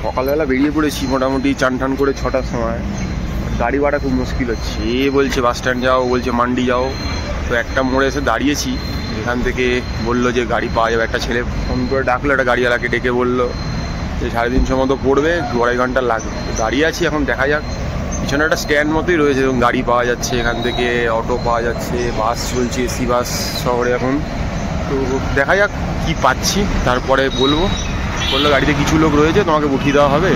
সকালবেলা বেরিয়ে পড়েছি মোটামুটি চান টান করে 6টার সময়। গাড়ি ভাড়া খুব মুশকিল হচ্ছে। এ বলছে বাস স্ট্যান্ড যাও, বলছে মান্ডি যাও। তো একটা মোড়ে এসে দাঁড়িয়েছি, এখান থেকে বললো যে গাড়ি পাওয়া যাবে। একটা ছেলে ফোন করে ডাকলো, একটা গাড়িওয়ালাকে ডেকে বললো যে 350 মতো পড়বে, 2-2.5 ঘন্টা লাগবে। দাঁড়িয়ে আছি, এখন দেখা যাক। পিছনে একটা স্ট্যান্ড মতোই রয়েছে, এবং গাড়ি পাওয়া যাচ্ছে এখান থেকে, অটো পাওয়া যাচ্ছে, বাস চলছে, এসি বাস শহরে এখন। তো দেখা যাক কি পাচ্ছি, তারপরে বলবো। বললো গাড়িতে কিছু লোক রয়েছে, তোমাকে উঠিয়ে দেওয়া হবে।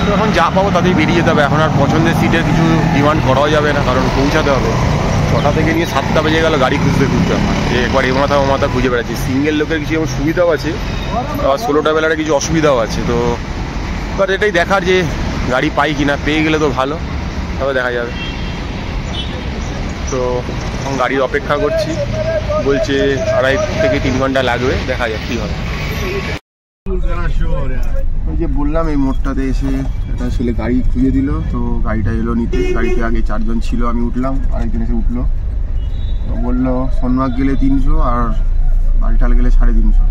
তো এখন যা পাবো তাতেই বেরিয়ে যেতে হবে। এখন আর পছন্দের সিটের কিছু ডিমান্ড করাও যাবে না, কারণ পৌঁছাতে হবে। 6টা থেকে নিয়ে 7টা বেজে গেল গাড়ি খুঁজতে খুঁজতে। যে একবার এ মাথা ও মাথা খুঁজে বেড়াচ্ছি। সিঙ্গেল লোকের কিছু যেমন সুবিধাও আছে, আবার 16 ট্রাভেলারে কিছু অসুবিধাও আছে। তো এবার এটাই দেখার যে গাড়ি পাই কি না। পেয়ে গেলে তো ভালো, তবে দেখা যাবে। তো এখন গাড়ির অপেক্ষা করছি, বলছে 2.5 থেকে 3 ঘন্টা লাগবে। দেখা যাক কী হয়। ওই যে বললাম, এই মোড়টাতে এসে একটা ছেলে গাড়ি খুঁজে দিল। তো গাড়িটা এলো নিতে। গাড়িতে আগে 4 জন ছিল, আমি উঠলাম, আরেকজন এসে উঠলো। তো বললো সোনমার্গ গেলে 300 আর বালটাল গেলে 350।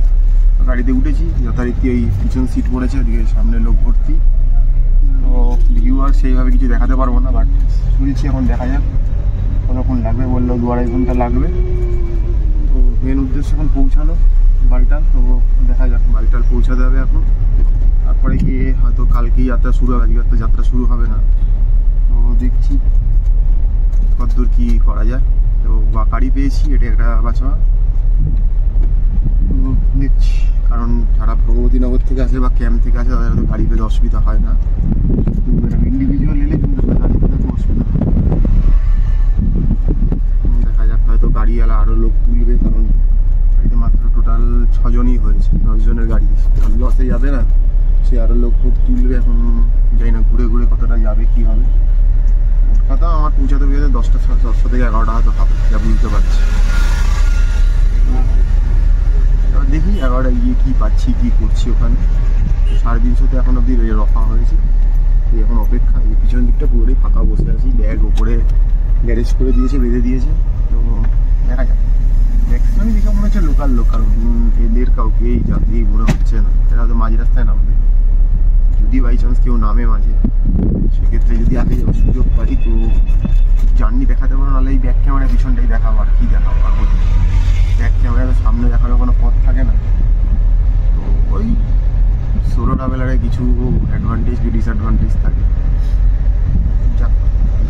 তো গাড়িতে উঠেছি, যথারীতি ওই পিছন সিট পড়েছে, ওদিকে সামনে লোক ভর্তি। তো ভিউ আর সেইভাবে কিছু দেখাতে পারবো না, বাট শুনছি এখন দেখা যাক কতক্ষণ লাগবে। বললো 2-2.5 ঘন্টা লাগবে। তো মেন উদ্দেশ্য এখন পৌঁছানো বালটাল। তো দেখা যাক, বালটাল পৌঁছাতে হবে এখন। তারপরে গিয়ে হয়তো কালকেই যাত্রা শুরু হবে, আজকে তো যাত্রা শুরু হবে না। তো দেখছি কতদূর কী করা যায়। তো গাড়ি পেয়েছি, এটা একটা বাঁচা। তো দেখছি, কারণ যারা ভগবতীনগর থেকে আসে বা ক্যাম্প থেকে আসে তাদের হয়তো গাড়ি পেতে অসুবিধা হয় না। ইন্ডিভিজুয়াল এলে কিন্তু গাড়ি পেতে খুব অসুবিধা হয়। দেখা যাক, হয়তো গাড়িওয়ালা আরও লোক তুলবে, কারণ গাড়িতে মাত্র টোটাল 6 জনই হয়েছে। 10 জনের গাড়ি, লসে যাবে না। সে আরও লোক তুলবে। এখন যাই না, ঘুরে ঘুরে কতটা যাবে, কী হবে। কথা আমার পৌঁছাতে পেয়ে 10টা 10টা থেকে 11টা হয়তো হবে, যা বুঝতে পারছি। এবার দেখি 11টায় গিয়ে কী পাচ্ছি, কী করছি ওখানে। 350 এখন অবধি রফা হয়েছে। এখন অপেক্ষা। এই পিছন দিকটা পুরোটাই ফাঁকা, বসে আছি। ব্যাগ ওপরে গ্যারেজ করে দিয়েছে, বেঁধে দিয়েছে। তো দেখা যাক। ম্যাক্সিমাম দিকে মনে হচ্ছে লোকাল লোক, কারণ এদের কাউকেই যাতেই মনে হচ্ছে না। এরা হয়তো মাঝ রাস্তায় নামবে, যদি বাই চান্স কেউ নামে মাঝে। সেক্ষেত্রে যদি আগে যাওয়ার সুযোগ পাই তো জার্নি দেখাতে পারো, নাহলে এই ব্যাক ক্যামেরা পিছনটাই দেখাবো। আর কী দেখাবো, আর ব্যাক ক্যামেরা সামনে দেখানোর কোনো পথ থাকে না। তো ওই সোলো ট্রাভেলারে কিছু অ্যাডভান্টেজ কি ডিসঅ্যাডভান্টেজ থাকে। যাক,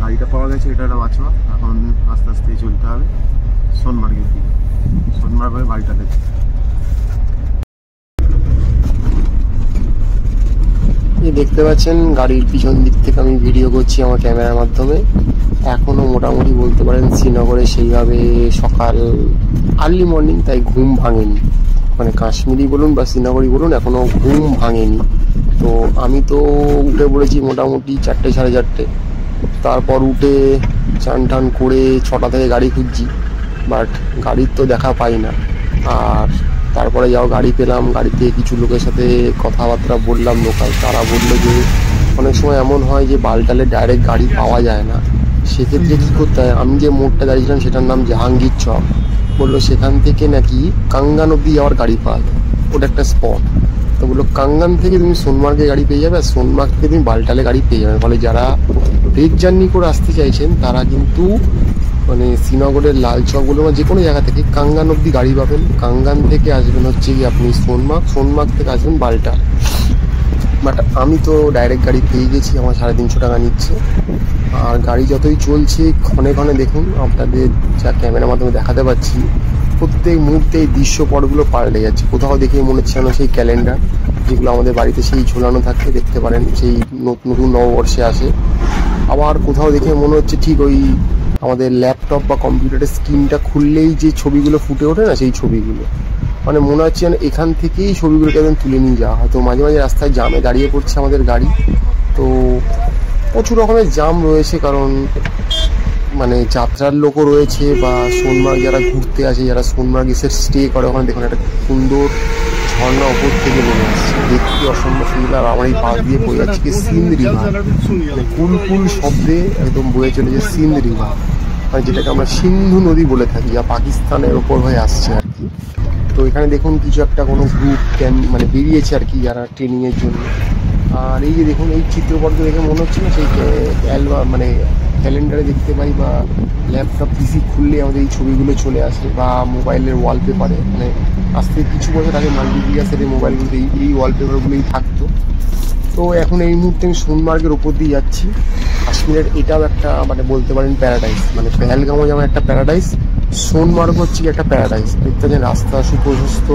গাড়িটা পাওয়া গেছে, এটা একটা বাঁচা। এখন আস্তে আস্তে চলতে হবে সোনমার্গের দিকে। সোনমার্গ হয়ে বাড়িটা দেখছি। দেখতে পাচ্ছেন গাড়ির পিছন দিক থেকে আমি ভিডিও করছি আমার ক্যামেরার মাধ্যমে। এখনও মোটামুটি বলতে পারেন শ্রীনগরে সেইভাবে সকাল আর্লি মর্নিং, তাই ঘুম ভাঙেনি। মানে কাশ্মীরি বলুন বা শ্রীনগরই বলুন, এখনও ঘুম ভাঙেনি। তো আমি তো উঠে পড়েছি মোটামুটি 4টে 4:30। তারপর উঠে চান টান করে 6টা থেকে গাড়ি খুঁজছি, বাট গাড়ির তো দেখা পাই না। আর তারপরে যাও গাড়ি পেলাম। গাড়িতে কিছু লোকের সাথে কথাবার্তা বললাম লোকাল। তারা বললো যে অনেক সময় এমন হয় যে বালটালে ডাইরেক্ট গাড়ি পাওয়া যায় না। সেক্ষেত্রে কী করতে হয়, আমি যে মোড়টা দাঁড়িয়েছিলাম সেটার নাম জাহাঙ্গীর চক। বললো সেখান থেকে নাকি কাঙ্গান অব্দি যাওয়ার গাড়ি পাওয়া যায়, ওটা একটা স্পট। তো বললো কাঙ্গান থেকে তুমি সোনমার্গে গাড়ি পেয়ে যাবে, আর সোনমার্গ থেকে তুমি বালটালে গাড়ি পেয়ে যাবে। ফলে যারা ব্রেক জার্নি করে আসতে চাইছেন তারা কিন্তু মানে শ্রীনগরের লাল চক বলুন বা যে কোনো জায়গা থেকে কাঙ্গান অব্দি গাড়ি পাবেন। কাঙ্গান থেকে আসবেন হচ্ছে কি আপনি সোনমার্গ, সোনমার্গ থেকে আসবেন বালটাল। বাট আমি তো ডাইরেক্ট গাড়ি পেয়ে গেছি, আমার 350 টাকা নিচ্ছে। আর গাড়ি যতই চলছে ক্ষণে ক্ষণে দেখুন, আপনাদের যা ক্যামেরার মাধ্যমে দেখাতে পাচ্ছি, প্রত্যেক মুহূর্তে এই দৃশ্যপটগুলো পাল্টে যাচ্ছে। কোথাও দেখে মনে হচ্ছে যেন সেই ক্যালেন্ডার যেগুলো আমাদের বাড়িতে সেই ঝোলানো থাকে, দেখতে পারেন সেই নতুন নববর্ষে আসে। আবার কোথাও দেখে মনে হচ্ছে ঠিক ওই আমাদের ল্যাপটপ বা কম্পিউটারের স্ক্রিনটা খুললেই যে ছবিগুলো ফুটে ওঠে না, সেই ছবিগুলো। মানে মনে হচ্ছে যেন এখান থেকেই ছবিগুলোকে একদম তুলে নিয়ে যাওয়া হয়। তো মাঝে মাঝে রাস্তায় জামে দাঁড়িয়ে পড়ছে আমাদের গাড়ি। তো প্রচুর রকমের জাম রয়েছে, কারণ মানে যাত্রার লোকও রয়েছে বা সোনমার্গ যারা ঘুরতে আসে, যারা সোনমার্গ এসে স্টে করে, ওখানে দেখুন একটা সুন্দর ঝর্ণা ওপর থেকে নেমে আসছে, দেখতে অসম্ভব সুন্দর। আর আমার এই পাশ দিয়ে বয়ে যাচ্ছে কি সিন্ধ রিভার, কুল শব্দে একদম বয়ে চলেছে সিন্ধ রিভার, মানে যেটাকে আমরা সিন্ধু নদী বলে থাকি, যা পাকিস্তানের ওপর হয়ে আসছে আর কি। তো এখানে দেখুন কিছু একটা কোনো গ্রুপ মানে বেরিয়েছে আর কি, যারা ট্রেনিংয়ের জন্য। আর এই যে দেখুন, এই চিত্রপটটা দেখে মনে হচ্ছে না সেই অ্যালবাম মানে ক্যালেন্ডারে দেখতে পাই বা ল্যাপটপ পিসি খুললে আমাদের এই ছবিগুলো চলে আসে, বা মোবাইলের ওয়ালপেপারে, মানে আজ থেকে কিছু বছর আগে মাল্টিমিডিয়া মোবাইলগুলোতে এই ওয়ালপেপারগুলোই থাকতো। তো এখন এই মুহূর্তে আমি সোনমার্গের ওপর দিয়ে যাচ্ছি। কাশ্মীরের এটাও একটা মানে বলতে পারেন প্যারাডাইস, মানে পেহেলগামও যেমন একটা প্যারাডাইস, সোনমার্গ হচ্ছে কি একটা প্যারাডাইস। দেখতে পাচ্ছেন রাস্তা সুপ্রশস্ত,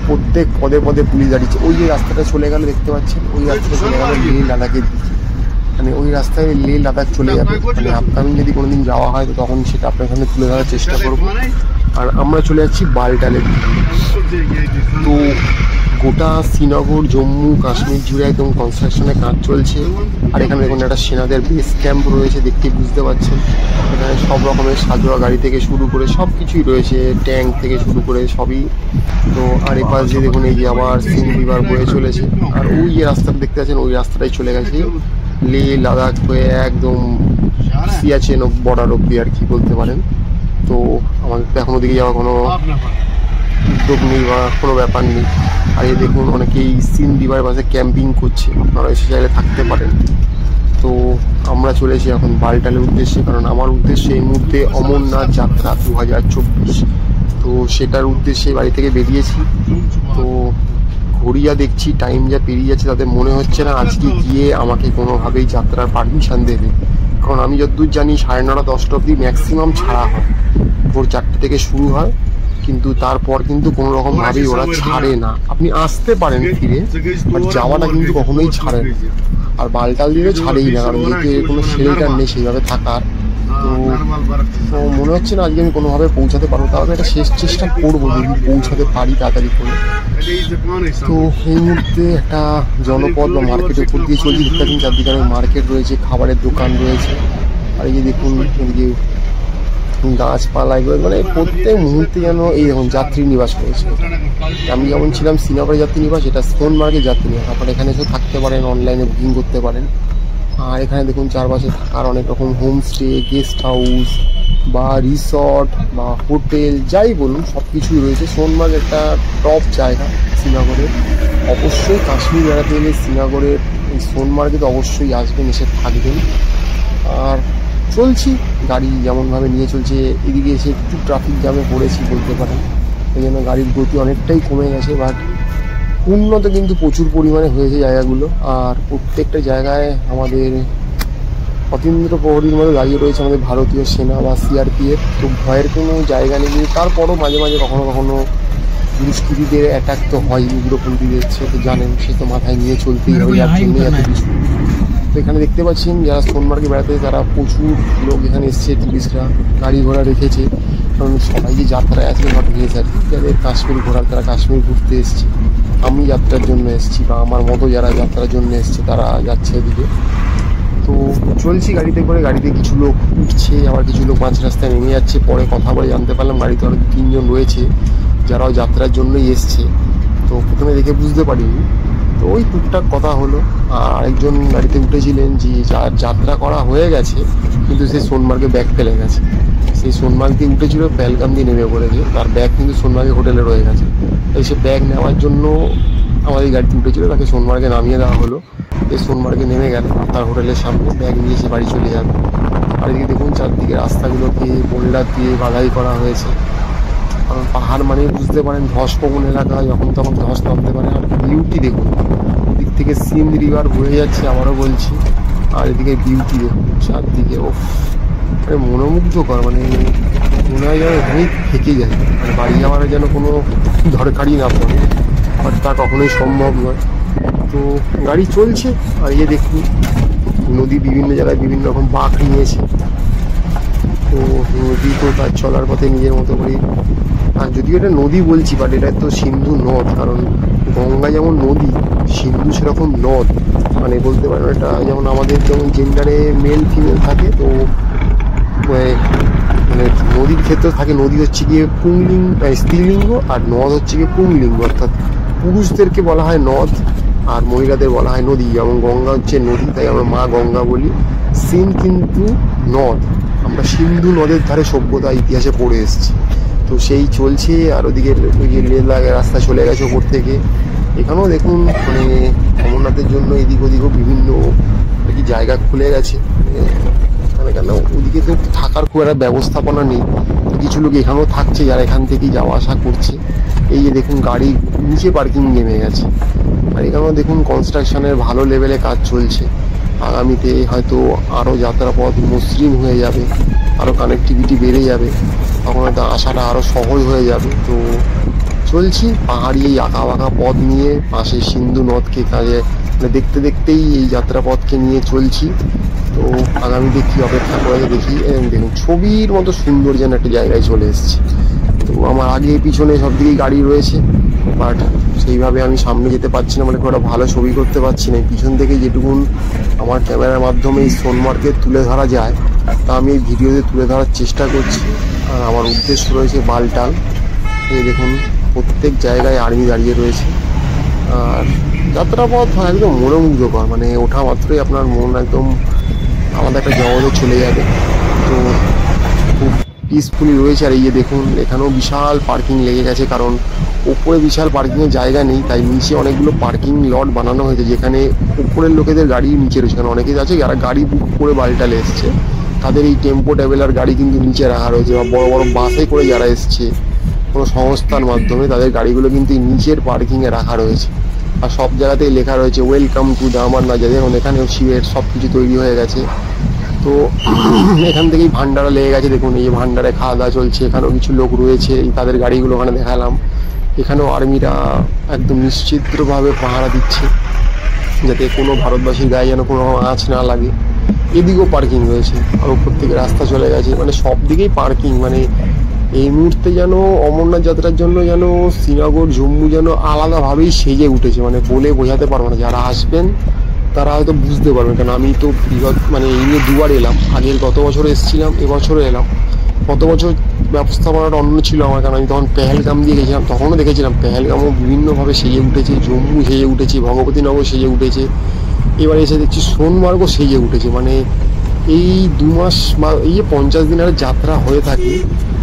প্রত্যেক পদে পদে পুলিশ দাঁড়িয়েছে। ওই যে রাস্তাটা চলে গেল দেখতে পাচ্ছেন, ওই রাস্তাটা চলে গেল লে লাদাখের দিকে, মানে ওই রাস্তায় লে লাদাখ চলে যাবে। মানে আপকামিং যদি কোনোদিন যাওয়া হয় তো তখন সেটা আপনার সামনে তুলে ধরার চেষ্টা করবো। আর আমরা চলে যাচ্ছি বালটালের দিকে। তো গোটা শ্রীনগর জম্মু কাশ্মীর জুড়ে একদম কনস্ট্রাকশনের কাজ চলছে। আর এখানে দেখুন একটা সেনাদের বেস ক্যাম্প রয়েছে, দেখতে বুঝতে পারছেন। এখানে সব রকমের সাজোয়া গাড়ি থেকে শুরু করে সব কিছুই রয়েছে, ট্যাঙ্ক থেকে শুরু করে সবই। তো আর এই পাশ দিয়ে দেখুন এই যে আবার সিন্ধ রিভার বয়ে চলেছে। আর ওই যে রাস্তাটা দেখতে পাচ্ছেন ওই রাস্তাটাই চলে গেছে লে লাদাখ হয়ে একদম সিয়াচেন বর্ডার অব্দি আর কি বলতে পারেন। তো আমাদের তো এখন ওদিকে যাওয়ার কোনো উদ্যোগ নেই বা কোনো ব্যাপার নেই। আর এই দেখুন অনেকেই সিন্ধ রিভারের পাশে ক্যাম্পিং করছে, আপনারা এসে চাইলে থাকতে পারেন। তো আমরা চলেছি এখন বালটালের উদ্দেশ্যে, কারণ আমার উদ্দেশ্যে এই মুহূর্তে অমরনাথ যাত্রা 2024। তো সেটার উদ্দেশ্যে বাড়ি থেকে বেরিয়েছি। তো ঘড়িয়া দেখছি টাইম যা পেরিয়ে যাচ্ছে, তাতে মনে হচ্ছে না আজকে গিয়ে আমাকে কোনোভাবেই যাত্রার পারমিশন দেবে। কারণ আমি যতদূর জানি 9:30 10টা অবধি ম্যাক্সিমাম ছাড়া হয়, ভোর 4টে থেকে শুরু হয়, কিন্তু তারপর কিন্তু কোনো রকম ভাবেই ওরা ছাড়ে না। আপনি আসতে পারেন ফিরে, বাট যাওয়াটা কিন্তু কখনোই ছাড়ে না। আর বালটাল দিয়ে ছাড়েই না, কারণ যেহেতু কোনো শেল্টার নেই সেইভাবে থাকার। তো মনে হচ্ছে না আজকে আমি কোনোভাবে পৌঁছাতে পারবো, তাহলে একটা শেষ চেষ্টা করবো যদি পৌঁছাতে পারি তাড়াতাড়ি করে। তো এই মুহূর্তে একটা জনপদ বা মার্কেটের উপর দিয়ে চলছি, দেখতে পাচ্ছেন চারদিকে অনেক মার্কেট রয়েছে, খাবারের দোকান রয়েছে। আর এই যে দেখুন এদিকে গাছপালা এগুলো, মানে প্রত্যেক মুহূর্তে যেন এই দেখুন যাত্রী নিবাস রয়েছে। আমি যেমন ছিলাম শ্রীনগরের যাত্রী নিবাস, এটা সোনমার্গের যাত্রী নিবাস। আপনারা এখানে এসে থাকতে পারেন, অনলাইনে বুকিং করতে পারেন। আর এখানে দেখুন চারপাশে থাকার অনেক রকম হোমস্টে, গেস্ট হাউস বা রিসর্ট বা হোটেল যাই বলুন সব কিছুই রয়েছে। সোনমার্গ একটা টপ জায়গা শ্রীনগরের। অবশ্যই কাশ্মীর বেড়াতে এলে শ্রীনগরের এই সোনমার্গে তো অবশ্যই আসবেন, এসে থাকবেন। আর চলছি গাড়ি যেমনভাবে নিয়ে চলছে, এদিকে এসে একটু ট্রাফিক জ্যামে পড়েছি বলতে পারেন, এই জন্য গাড়ির গতি অনেকটাই কমে গেছে। বাট উন্নত কিন্তু প্রচুর পরিমাণে হয়েছে জায়গাগুলো। আর প্রত্যেকটা জায়গায় আমাদের অতীন্দ্র প্রহরীর মধ্যে দাঁড়িয়ে রয়েছে আমাদের ভারতীয় সেনা বা সিআরপিএফ। তো ভয়ের কোনো জায়গা নেই, তারপরও মাঝে মাঝে কখনো কখনো দুষ্কৃতীদের অ্যাটাক তো হয়, উগ্রপন্থীদের, সে তো জানেন, সে তো মাথায় নিয়ে চলতেই হবে, যার জন্যই এত কিছু। তো এখানে দেখতে পাচ্ছেন যারা সোনমার্গে বেড়াতে তারা প্রচুর লোক এখানে এসছে, টুরিস্টরা গাড়ি ঘোড়া রেখেছে। কারণ সবাই যে যাত্রায় আসবে নট নেসারি, যাদের কাশ্মীর ঘোরার তারা কাশ্মীর ঘুরতে এসছে। আমি যাত্রার জন্য এসেছি বা আমার মতো যারা যাত্রার জন্য এসছে তারা যাচ্ছে এদিকে। তো চলছি গাড়িতে করে, গাড়িতে কিছু লোক উঠছে, আবার কিছু লোক মাঝ রাস্তায় নেমে যাচ্ছে। পরে কথা বলে জানতে পারলাম গাড়িতে আরও 3জন রয়েছে যারাও যাত্রার জন্যই এসছে। তো প্রথমে দেখে বুঝতে পারিনি, তো ওই টুকটাক কথা হলো। আর আরেকজন গাড়িতে উঠেছিলেন যে যার যাত্রা করা হয়ে গেছে কিন্তু সে সোনমার্গে ব্যাগ ফেলে গেছে। সেই সোনমার্গ দিয়ে উঠেছিল, পেহেলগাম দিয়ে নেমে পড়েছে, তার ব্যাগ কিন্তু সোনমার্গে হোটেলে রয়ে গেছে। তাই সে ব্যাগ নেওয়ার জন্য আমাদের গাড়িতে উঠেছিল, তাকে সোনমার্গে নামিয়ে দেওয়া হলো। এই সোনমার্গে নেমে গেল, তার হোটেলের সামনে ব্যাগ নিয়ে সে বাড়ি চলে যাবে। আর এদিকে দেখুন চারদিকে রাস্তাগুলোকে বোল্ডার দিয়ে বাধাই করা হয়েছে, কারণ পাহাড় মানে বুঝতে পারেন ধসপ্রবণ এলাকা, যখন তখন ধস নামতে পারে। আর বিউটি দেখুন, ওদিক থেকে সিন্ধ রিভার বয়ে যাচ্ছে, আবারও বলছি। আর এদিকে বিউটি দেখুন চারদিকে, ও মানে মনোমুগ্ধকর, মানে মনে হয় যেন এখানেই থেকে যায়, মানে বাড়ি যাওয়ার যেন কোনো দরকারই না পড়ে, বাট তা কখনোই সম্ভব নয়। তো গাড়ি চলছে। আর এই দেখুন নদী বিভিন্ন জায়গায় বিভিন্ন রকম বাঁক নিয়েছে। তো নদী তো তার চলার পথে নিজের মতো করে, আর যদিও এটা নদী বলছি বাট এটা তো সিন্ধু নদ, কারণ গঙ্গা যেমন নদী সিন্ধু সেরকম নদ। মানে বলতে পারেন এটা যেমন আমাদের যেমন জেন্ডারে মেল ফিমেল থাকে, তো মানে নদীর ক্ষেত্রে থাকে নদী হচ্ছে গিয়ে পুংলিঙ্গ স্ত্রীলিঙ্গ, আর নদ হচ্ছে গিয়ে পুংলিঙ্গ, অর্থাৎ পুরুষদেরকে বলা হয় নদ আর মহিলাদের বলা হয় নদী। যেমন গঙ্গা হচ্ছে নদী, তাই আমরা মা গঙ্গা বলি। সিন্ধ কিন্তু নদ, আমরা সিন্ধু নদের ধারে সভ্যতা ইতিহাসে পড়ে এসেছি। তো সেই চলছে। আর ওদিকে ওই যে লেহ লাদাখের রাস্তা চলে গেছে ওপর থেকে। এখানেও দেখুন মানে অমরনাথের জন্য এদিক ওদিকও বিভিন্ন কি জায়গা খুলে গেছে, কেন ওদিকে তো থাকার খুব একটা ব্যবস্থাপনা নেই। কিছু লোক এখানেও থাকছে যারা এখান থেকেই যাওয়া আসা করছে। এই যে দেখুন গাড়ি নিচে পার্কিং নেমে গেছে। আর এখানেও দেখুন কনস্ট্রাকশনের ভালো লেভেলে কাজ চলছে। আগামীতে হয়তো আরও যাত্রাপথ মসৃণ হয়ে যাবে, আরও কানেক্টিভিটি বেড়ে যাবে, তখন হয়তো আসাটা আরও সহজ হয়ে যাবে। তো চলছি পাহাড়ি এই আঁকা বাঁকা পথ নিয়ে, পাশে সিন্ধু নদকে কাজে দেখতে দেখতেই এই যাত্রাপথকে নিয়ে চলছি। তো আগামীতে কী অপেক্ষা করে দেখি। দেখুন ছবির মতো সুন্দর যেন একটা জায়গায় চলে এসেছি। তো আমার আগে পিছনে সব দিকেই গাড়ি রয়েছে, বাট সেইভাবে আমি সামনে যেতে পারছি না, মানে খুব একটা ভালো ছবি করতে পারছি না। পিছন থেকে যেটুকুন আমার ক্যামেরার মাধ্যমে এই সোনমার্গকে তুলে ধরা যায় তা আমি এই ভিডিওতে তুলে ধরার চেষ্টা করছি। আর আমার উদ্দেশ্য রয়েছে বালটাল। এই দেখুন প্রত্যেক জায়গায় আর্মি দাঁড়িয়ে রয়েছে। আর যাত্রাপথ একদম মনোমুগ্ধকর, মানে ওঠা মাত্রই আপনার মন একদম আলাদা একটা জগতে চলে যাবে। তো খুব পিসফুলি রয়েছে। আর এই যে দেখুন এখানেও বিশাল পার্কিং লেগে গেছে, কারণ উপরে বিশাল পার্কিংয়ের জায়গা নেই, তাই নিচে অনেকগুলো পার্কিং লট বানানো হয়েছে, যেখানে উপরের লোকেদের গাড়ি নিচে রয়েছে। কারণ অনেকেই আছে যারা গাড়ি বুক করে বালটালে এসছে, তাদের এই টেম্পো ট্রাভেলার গাড়ি কিন্তু নিচে রাখা রয়েছে, বা বড় বড় বাসে করে যারা এসছে কোনো সংস্থার মাধ্যমে, তাদের গাড়িগুলো কিন্তু নিচের পার্কিংয়ে রাখা রয়েছে। আর সব জায়গাতেই লেখা রয়েছে ওয়েলকাম টু দ্য অমরনাথ। দেখুন এখানেও শিবের সব কিছু তৈরি হয়ে গেছে। তো এখান থেকেই ভান্ডারা লেগে গেছে। দেখুন এই ভান্ডারে খাওয়া দাওয়া চলছে, এখানেও কিছু লোক রয়েছে, তাদের গাড়িগুলো ওখানে দেখালাম। এখানেও আর্মিরা একদম নিশ্চিতভাবে পাহারা দিচ্ছে, যাতে কোনো ভারতবাসীর গায়ে যেন কোনো আঁচ না লাগে। এদিকেও পার্কিং রয়েছে, আর উপর থেকে রাস্তা চলে গেছে, মানে সব দিকেই পার্কিং। মানে এই মুহূর্তে যেন অমরনাথ যাত্রার জন্য যেন শ্রীনগর জম্মু যেন আলাদাভাবেই সেজে উঠেছে, মানে বলে বোঝাতে পারবো না। যারা আসবেন তারা হয়তো বুঝতে পারবেন, কারণ আমি তো বিগত মানে এই নিয়ে দুবার এলাম। আগের গত বছর এসেছিলাম, এবছরও এলাম। গত বছর ব্যবস্থাপনাটা অন্য ছিল আমার, কারণ আমি তখন পেহেলগাম দিয়ে গেছিলাম, তখনও দেখেছিলাম পেহেলগামও বিভিন্নভাবে সেজে উঠেছে, জম্মু সেজে উঠেছে, ভগবতীনগর সেজে উঠেছে। এবারে এসে দেখছি সোনমার্গও সেজে উঠেছে। মানে এই 2 মাস বা এই যে 50 দিনের যাত্রা হয়ে থাকে,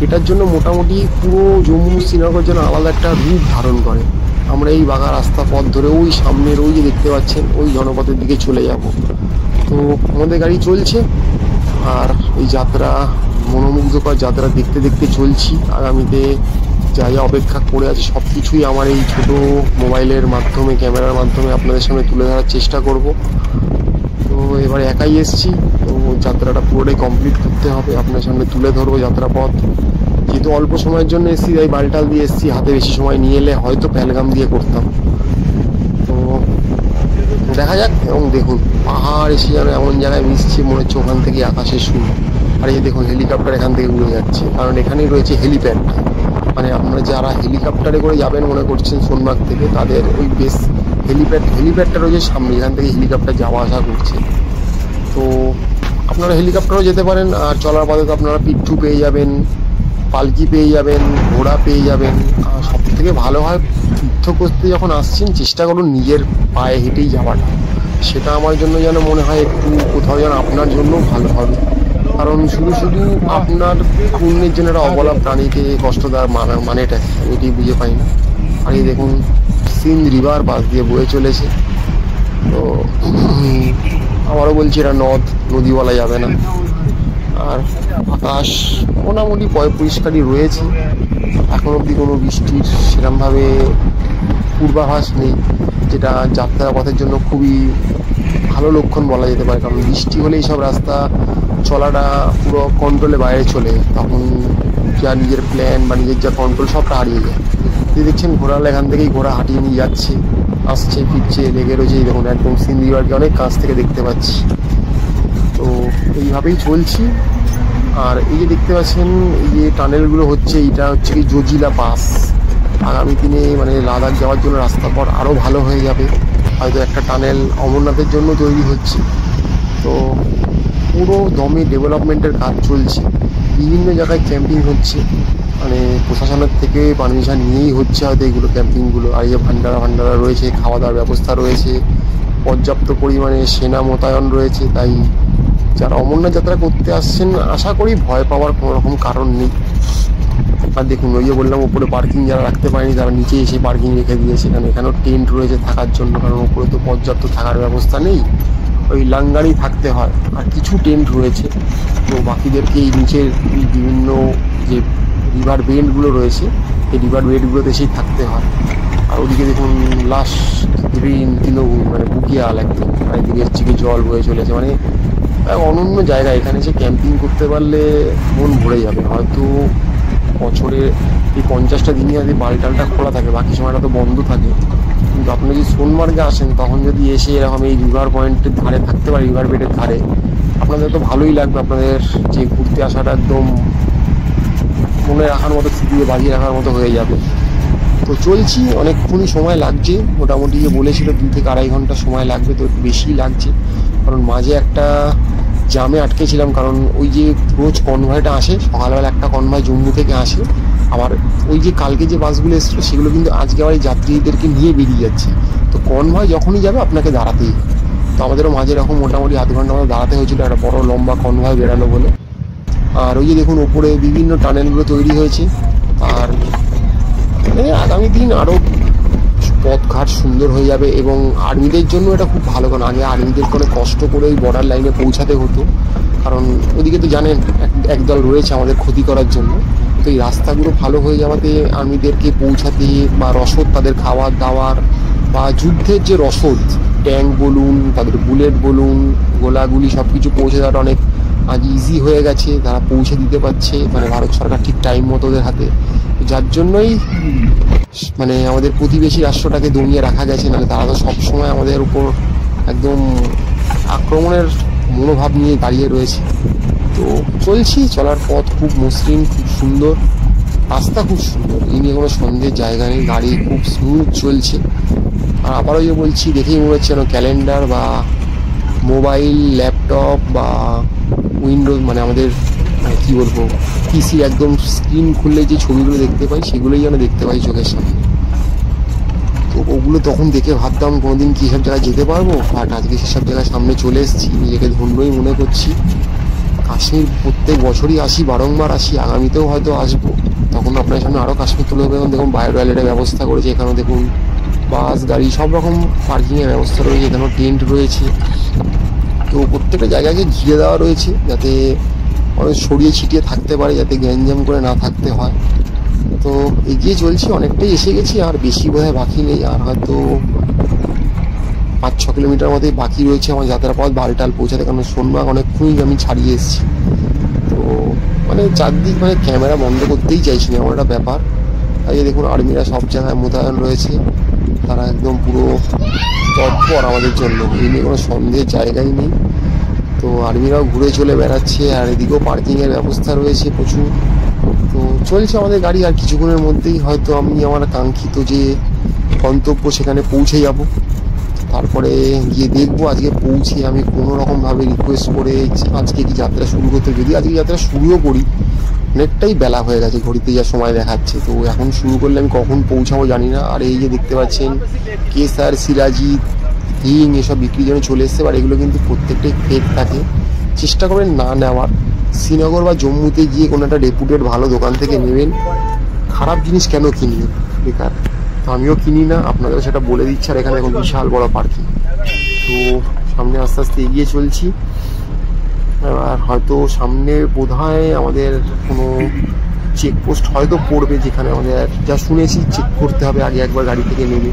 এটার জন্য মোটামুটি পুরো জম্মু শ্রীনগর যেন আলাদা একটা রূপ ধারণ করে। আমরা এই বাঁকা রাস্তা পথ ধরে ওই সামনের ওই যে দেখতে পাচ্ছেন ওই জনপথের দিকে চলে যাব। তো আমাদের গাড়ি চলছে, আর এই যাত্রা মনোমুগ্ধকর যাত্রা দেখতে দেখতে চলছি। আগামীতে যা যা অপেক্ষা করে আছে সব কিছুই আমার এই ছোটো মোবাইলের মাধ্যমে, ক্যামেরার মাধ্যমে আপনাদের সামনে তুলে ধরার চেষ্টা করব। তো এবার একাই এসছি, তো যাত্রাটা পুরোটাই কমপ্লিট করতে হবে, আপনার সামনে তুলে ধরবো যাত্রাপথ। যেহেতু অল্প সময়ের জন্য এসছি, তাই বালটাল দিয়ে এসছি, হাতে বেশি সময় নিয়ে এলে হয়তো পেহেলগাম দিয়ে করতাম। তো দেখা যাক। এবং দেখুন পাহাড় এসে যেন এমন জায়গায় মিশছে, মনে হচ্ছে ওখান থেকে আকাশের সুর। আর এই দেখুন হেলিকপ্টার এখান থেকে উড়ে যাচ্ছে, কারণ এখানেই রয়েছে হেলিপ্যাড। মানে আপনারা যারা হেলিকপ্টারে করে যাবেন মনে করছেন সোনমার্গ থেকে, তাদের ওই বেস হেলিপ্যাডটা রয়েছে সামনে, এখান থেকে হেলিকপ্টার যাওয়া আসা করছে। তো আপনারা হেলিকপ্টারও যেতে পারেন। আর চলার পথে তো আপনারা পিট্ঠু পেয়ে যাবেন, পালকি পেয়ে যাবেন, ঘোড়া পেয়ে যাবেন। আর সব থেকে ভালো হয় তীর্থ করতে যখন আসছেন চেষ্টা করুন নিজের পায়ে হেঁটেই যাওয়াটা। সেটা আমার জন্য যেন মনে হয় একটু কোথাও যেন আপনার জন্য ভালো হবে, কারণ শুধু শুধু আপনার পুণ্যের জন্য একটা অবলা প্রাণীকে কষ্ট দেওয়ার মানেটা আমি এটি বুঝে পাই না। আর এই দেখুন সিন্ধ রিভার পাশ দিয়ে বয়ে চলেছে। তো আবারও বলছি এটা নদী বলা যাবে না। আর আকাশ মোটামুটি পরিষ্কারই রয়েছে, এখন অবধি কোনো বৃষ্টির সেরকমভাবে পূর্বাভাস নেই, যেটা যাত্রা পথের জন্য খুবই ভালো লক্ষণ বলা যেতে পারে। কারণ বৃষ্টি হলেই সব রাস্তা চলাটা পুরো কন্ট্রোলে বাইরে চলে, তখন যা নিজের প্ল্যান বা নিজের যা কন্ট্রোল সবটা হারিয়ে যায়। যে দেখছেন ঘোড়াল এখান থেকেই ঘোড়া হাঁটিয়ে নিয়ে যাচ্ছে, আসছে ফিরছে, লেগে রয়েছে। দেখুন একদম সিন্ধ রিভারকে অনেক কাছ থেকে দেখতে পাচ্ছি। তো এইভাবেই চলছি। আর এই যে দেখতে পাচ্ছেন এই যে টানেলগুলো হচ্ছে, এইটা হচ্ছে কি জজিলা পাস। আগামী দিনে মানে লাদাখ যাওয়ার জন্য রাস্তা পথ আরও ভালো হয়ে যাবে। হয়তো একটা টানেল অমরনাথের জন্য তৈরি হচ্ছে। তো পুরো দমে ডেভেলপমেন্টের কাজ চলছে, বিভিন্ন জায়গায় ক্যাম্পিং হচ্ছে, মানে প্রশাসনের থেকে পারমিশন নিয়েই হচ্ছে হয়তো এইগুলো ক্যাম্পিংগুলো। আর এই যে ভান্ডারা রয়েছে, খাওয়া দাওয়ার ব্যবস্থা রয়েছে, পর্যাপ্ত পরিমাণে সেনা মোতায়েন রয়েছে। তাই যারা অমরনাথ যাত্রা করতে আসছেন আশা করি ভয় পাওয়ার কোনো রকম কারণ নেই। আর দেখুন ওই যে বললাম ওপরে পার্কিং যারা রাখতে পারেনি তারা নিচে এসে পার্কিং রেখে দিয়েছে, কারণ এখানেও টেন্ট রয়েছে থাকার জন্য, কারণ ওপরে তো পর্যাপ্ত থাকার ব্যবস্থা নেই, ওই লাঙ্গারেই থাকতে হয়। আর কিছু টেন্ট রয়েছে, তো বাকিদেরকে এই নিচের বিভিন্ন যে রিভার বেডগুলো রয়েছে এই রিভার বেডগুলোতে এসেই থাকতে হয়। আর ওদিকে দেখুন লাশ গ্রিন কিন্তু মানে বুকিয়াল একদম, আর এদিকে চিকে জল বয়ে চলেছে, মানে অনন্য জায়গা। এখানে এসে ক্যাম্পিং করতে পারলে মন ভরে যাবে। হয়তো বছরে এই 50টা দিনই হয়তো বালটালটা খোলা থাকে, বাকি সময়টা তো বন্ধ থাকে। কিন্তু আপনি যদি সোনমার্গে আসেন তখন যদি এসে এরকম এই রিভার পয়েন্টের ধারে থাকতে পারে, রিভার বেডের ধারে, আপনাদের তো ভালোই লাগবে। আপনাদের যে ঘুরতে আসাটা একদম মনে রাখার মতো, স্মৃতিতে বাজিয়ে রাখার মতো হয়ে যাবে। তো চলছি, অনেকক্ষণই সময় লাগছে, মোটামুটি যে বলেছিল 2 থেকে 2.5 ঘন্টা সময় লাগবে, তো একটু বেশিই লাগছে। কারণ মাঝে একটা জামে আটকেছিলাম, কারণ ওই যে রোজ কনভয়টা আসে, সকালবেলা একটা কনভয় জম্মু থেকে আসে, আবার ওই যে কালকে যে বাসগুলো এসেছিলো সেগুলো কিন্তু আজকে আবার এই যাত্রীদেরকে নিয়ে বেরিয়ে যাচ্ছে। তো কনভয় যখনই যাবে আপনাকে দাঁড়াতেই, তো আমাদেরও মাঝে এরকম মোটামুটি আধ ঘন্টা মতো দাঁড়াতে হয়েছিল, একটা বড় লম্বা কনভয় বেরালো বলে। আর ওই যে দেখুন ওপরে বিভিন্ন টানেলগুলো তৈরি হয়েছে, আর আগামী দিন আরও পথঘাট সুন্দর হয়ে যাবে। এবং আর্মিদের জন্য এটা খুব ভালো, কারণ আগে আর্মিদেরকে অনেক কষ্ট করে ওই বর্ডার লাইনে পৌঁছাতে হতো, কারণ ওদিকে তো জানেন একদল রয়েছে আমাদের ক্ষতি করার জন্য। তো এই রাস্তাগুলো ভালো হয়ে যাওয়াতে আর্মিদেরকে পৌঁছাতে বা রসদ, তাদের খাওয়ার দাওয়ার বা যুদ্ধের যে রসদ, ট্যাঙ্ক বলুন, তাদের বুলেট বলুন, গোলাগুলি সব কিছু পৌঁছে দেওয়াটা অনেক আজ ইজি হয়ে গেছে, তারা পৌঁছে দিতে পারছে, মানে ভারত সরকার ঠিক টাইম মতো ওদের হাতে। যার জন্যই মানে আমাদের প্রতিবেশী রাষ্ট্রটাকে দমিয়ে রাখা গেছে, নাহলে তারা তো সবসময় আমাদের উপর একদম আক্রমণের মনোভাব নিয়ে দাঁড়িয়ে রয়েছে। তো চলছি, চলার পথ খুব মসৃণ, খুব সুন্দর, রাস্তা খুব সুন্দর, এই নিয়ে কোনো সন্দেহের জায়গা নেই, গাড়ি খুব স্মুথ চলছে। আর আবারও যে বলছি, দেখেই মনে হচ্ছে যেন ক্যালেন্ডার বা মোবাইল, ল্যাপটপ বা উইন্ডোজ, মানে আমাদের কী বলবো, পিসি একদম স্ক্রিন খুললে যে ছবিগুলো দেখতে পাই সেগুলোই যেন দেখতে পাই চোখের সামনে। তো ওগুলো তখন দেখে ভাবতাম কোনোদিন কী সব জায়গায় যেতে পারবো, বাট আজকে সেসব জায়গায় সামনে চলে এসেছি, নিজেকে ধন্যই মনে করছি। কাশ্মীর প্রত্যেক বছরই আসি, বারংবার আসি, আগামীতেও হয়তো আসবো, তখন আপনার সামনে আরও কাশ্মীর তুলে দেবেন। দেখুন বায়ো টয়লেটের ব্যবস্থা করেছে এখানেও, দেখুন বাস গাড়ি সব রকম পার্কিংয়ের ব্যবস্থা রয়েছে, এখানেও টেন্ট রয়েছে। তো প্রত্যেকটা জায়গাকে ঘিরে দেওয়া রয়েছে যাতে অনেক ছড়িয়ে ছিটিয়ে থাকতে পারে, যাতে গ্যাঞ্জাম করে না থাকতে হয়। তো এগিয়ে চলছি, অনেকটাই এসে গেছি, আর বেশি বোধহয় বাকি নেই, আর হয়তো 5-6 কিলোমিটার মতোই বাকি রয়েছে আমার যাত্রা পথ বালটাল পৌঁছাতে, কারণ সোনমার্গ অনেকক্ষণই আমি ছাড়িয়ে এসেছি। তো মানে চারদিক মানে ক্যামেরা বন্ধ করতেই চাইছি না, আমার একটা ব্যাপার। তাই দেখুন আর্মিরা সব জায়গায় মোতায়েন রয়েছে, তারা একদম পুরো তৎপর আমাদের জন্য, এই নিয়ে কোনো সন্দেহের জায়গাই নেই। তো আর্মিরাও ঘুরে চলে বেড়াচ্ছে, আর এদিকেও পার্কিংয়ের ব্যবস্থা রয়েছে প্রচুর। তো চলছে আমাদের গাড়ি, আর কিছুক্ষণের মধ্যেই হয়তো আমি আমার কাঙ্ক্ষিত যে গন্তব্য সেখানে পৌঁছে যাব। তারপরে গিয়ে দেখবো আজকে পৌঁছে আমি কোনো রকমভাবে রিকোয়েস্ট করে আজকে কি যাত্রা শুরু করতে, যদি আজকে যাত্রা শুরুও করি অনেকটাই বেলা হয়ে গেছে, ঘড়িতে যা সময় দেখাচ্ছে। তো এখন শুরু করলে আমি কখন পৌঁছাবো জানি না। আর এই যে দেখতে পাচ্ছেন কেসার, সিরাজি, হিং এসব বিক্রির জন্য চলে এসছে, আর এগুলো কিন্তু প্রত্যেকটাই ফেক থাকে, চেষ্টা করবেন না নেওয়ার। শ্রীনগর বা জম্মুতে গিয়ে কোনো একটা রেপুটেড ভালো দোকান থেকে নেবেন, খারাপ জিনিস কেন কিনবেন বেকার। তো আমিও কিনি না, আপনাদেরও সেটা বলে দিচ্ছি। আর এখানে এখন বিশাল বড় পার্কিং। তো সামনে আস্তে আস্তে এগিয়ে চলছি, এবার হয়তো সামনে বোধহয় আমাদের কোনো চেকপোস্ট হয়তো পড়বে, যেখানে আমাদের যা শুনেছি চেক করতে হবে আগে একবার গাড়ি থেকে নেমে,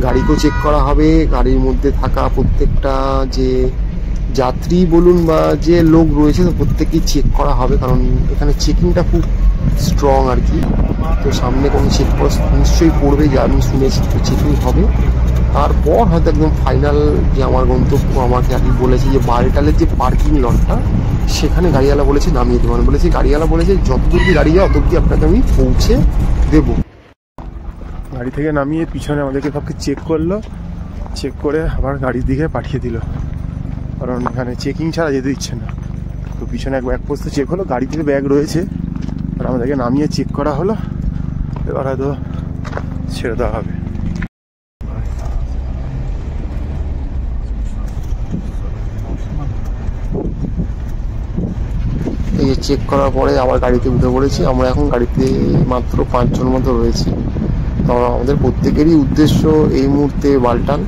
গাড়িকেও চেক করা হবে, গাড়ির মধ্যে থাকা প্রত্যেকটা যে যাত্রী বলুন বা যে লোক রয়েছে তো প্রত্যেককেই চেক করা হবে, কারণ এখানে চেকিংটা খুব স্ট্রং আর কি। তো সামনে কোনো চেকপোস্ট নিশ্চয়ই পড়বে, যা আমি শুনেছি, তো চেকিং হবে। তারপর হয়তো একদম ফাইনাল যে আমার গন্তব্য, আমাকে আর কি বলেছে যে বালটালের যে পার্কিং লটটা সেখানে গাড়িওয়ালা বলেছে নামিয়ে দেবো। আমি বলেছি, গাড়িওয়ালা বলেছে যতদূর কি গাড়ি যায় অত অব্দি আপনাকে আমি পৌঁছে দেবো। গাড়ি থেকে নামিয়ে পিছনে আমাদেরকে সবকে চেক করলো, চেক করে আবার গাড়ির দিকে পাঠিয়ে দিল, কারণ এখানে চেকিং ছাড়া যেতে দিচ্ছে না। তো পিছনে এক ব্যাগ পোস্টে চেক হলো, গাড়িতে ব্যাগ রয়েছে, আর আমাদেরকে নামিয়ে চেক করা হলো, এবার হয়তো ছেড়ে দেওয়া হবে। এই যে চেক করার পরে আবার গাড়িতে উঠে পড়েছি। আমরা এখন গাড়িতে মাত্র 5 জন মতো রয়েছি। তো আমাদের প্রত্যেকেরই উদ্দেশ্য এই মুহূর্তে বালটাল।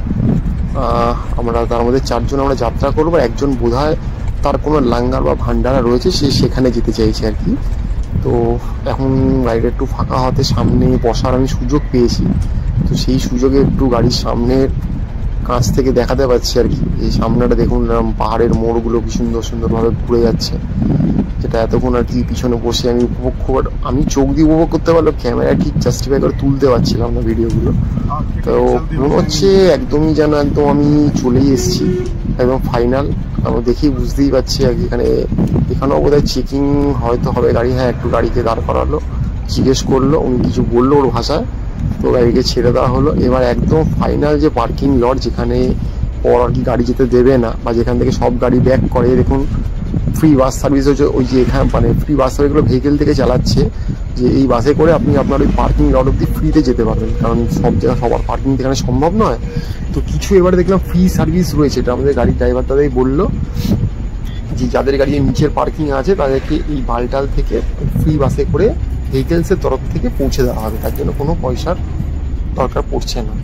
আমরা তার মধ্যে 4 জন আমরা যাত্রা করবো, একজন বোধহয় তার কোনো লাঙ্গার বা ভান্ডারা রয়েছে, সে সেখানে যেতে চাইছে আর কি। তো এখন গাড়িটা একটু ফাঁকা হতে সামনে বসার আমি সুযোগ পেয়েছি। তো সেই সুযোগে একটু গাড়ির সামনের কাছ থেকে দেখাতে পাচ্ছি আর কি। এই সামনেটা দেখুন, পাহাড়ের মোড়গুলো কি সুন্দর সুন্দরভাবে ঘুরে যাচ্ছে, যেটা এতক্ষণ আর কি পিছনে বসে আমি আমি চোখ দিয়ে উপভোগ করতে পারলাম, ক্যামেরা ঠিক জাস্টিফাই করে তুলতে পারছিলাম না ভিডিওগুলো। তো মনে হচ্ছে একদমই যেন একদম আমি চলেই এসেছি, একদম ফাইনাল। আমি দেখেই বুঝতেই পারছি আর কি। এখানেও বোধহয় চেকিং হয়তো হবে গাড়ি। হ্যাঁ, একটু গাড়িকে দাঁড় করালো, জিজ্ঞেস করলো, উনি কিছু বললো ওর ভাষায়, তো গাড়িকে ছেড়ে দেওয়া হলো। এবার একদম ফাইনাল যে পার্কিং লট, যেখানে পর আর কি গাড়ি যেতে দেবে না, বা যেখান থেকে সব গাড়ি ব্যাক করে। দেখুন ফ্রি বাস সার্ভিস হচ্ছে ওই যে এখানে, মানে ফ্রি বাস সার্ভিসগুলো ভেহিকেল থেকে চালাচ্ছে, যে এই বাসে করে আপনি আপনার ওই পার্কিং লট অব্দি ফ্রিতে যেতে পারবেন, কারণ সব জায়গায় সবার পার্কিং এখানে সম্ভব নয়। তো কিছু এবারে দেখলাম ফ্রি সার্ভিস রয়েছে, এটা আমাদের গাড়ির ড্রাইভার দাদাই বললো, যে যাদের গাড়ি নিচের পার্কিং আছে তাদেরকে এই বালটাল থেকে ফ্রি বাসে করে ভেহিকেলসের তরফ থেকে পৌঁছে দেওয়া হবে, তার জন্য কোনো পয়সার দরকার পড়ছে না।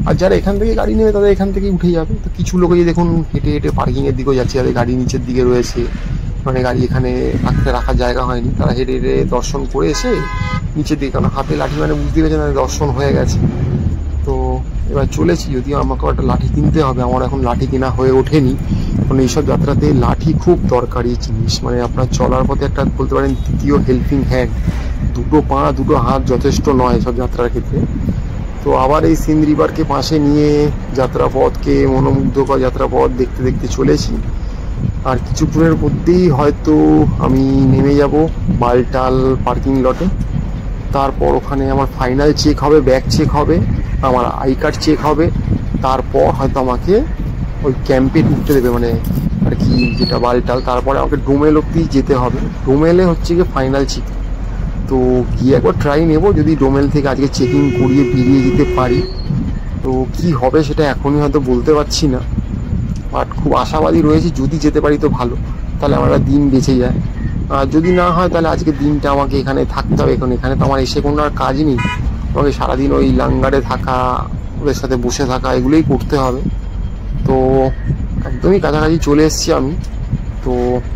আর যারা এখান থেকে গাড়ি নেবে তাদের এখান থেকেই উঠে যাবে। তো কিছু লোক দেখুন হেঁটে হেঁটে পার্কিংয়ের দিকেও যাচ্ছে, যাদের গাড়ি নিচের দিকে রয়েছে, মানে গাড়ি এখানে রাখার জায়গা হয়নি, তারা হেঁটে হেঁটে দর্শন করে এসে নিচের দিকে, কারণ হাতে লাঠি মানে বুঝতে পেরেছেন দর্শন হয়ে গেছে। তো এবার চলেছি, যদিও আমাকেও একটা লাঠি কিনতে হবে, আমার এখন লাঠি কেনা হয়ে ওঠেনি, কারণ এইসব যাত্রাতে লাঠি খুব দরকারি জিনিস। মানে আপনার চলার পথে একটা বলতে পারেন তৃতীয় হেল্পিং হ্যান্ড, দুটো পা দুটো হাত যথেষ্ট নয় সব যাত্রার ক্ষেত্রে। তো আবার এই সিন্ধ রিভারকে পাশে নিয়ে যাত্রাপথকে মনোমুগ্ধকর যাত্রাপথ দেখতে দেখতে চলেছি। আর কিছুক্ষণের মধ্যেই হয়তো আমি নেমে যাব বালটাল পার্কিং লটে। তারপর ওখানে আমার ফাইনাল চেক হবে, ব্যাগ চেক হবে, আমার আই কার্ড চেক হবে, তারপর হয়তো আমাকে ওই ক্যাম্পে ঢুকতে দেবে, মানে আর কি যেটা বালটাল। তারপরে আমাকে ডোমেল অব্দি যেতে হবে, ডোমেলে হচ্ছে গিয়ে ফাইনাল চেক। তো গিয়ে একবার ট্রাই নেব, যদি ডোমেল থেকে আজকে চেকিং করিয়ে বেরিয়ে যেতে পারি। তো কি হবে সেটা এখনই হয়তো বলতে পারছি না, বাট খুব আশাবাদী রয়েছি, যদি যেতে পারি তো ভালো, তাহলে আমার একটা দিন বেঁচে যায়। আর যদি না হয় তাহলে আজকের দিনটা আমাকে এখানে থাকতে হবে। এখানে তো আমার এসে কোনো আর কাজ নেই, আমাকে সারাদিন ওই লাঙ্গারে থাকা, ওদের সাথে বসে থাকা, এগুলোই করতে হবে। তো একদমই কাছাকাছি চলে এসেছি আমি। তো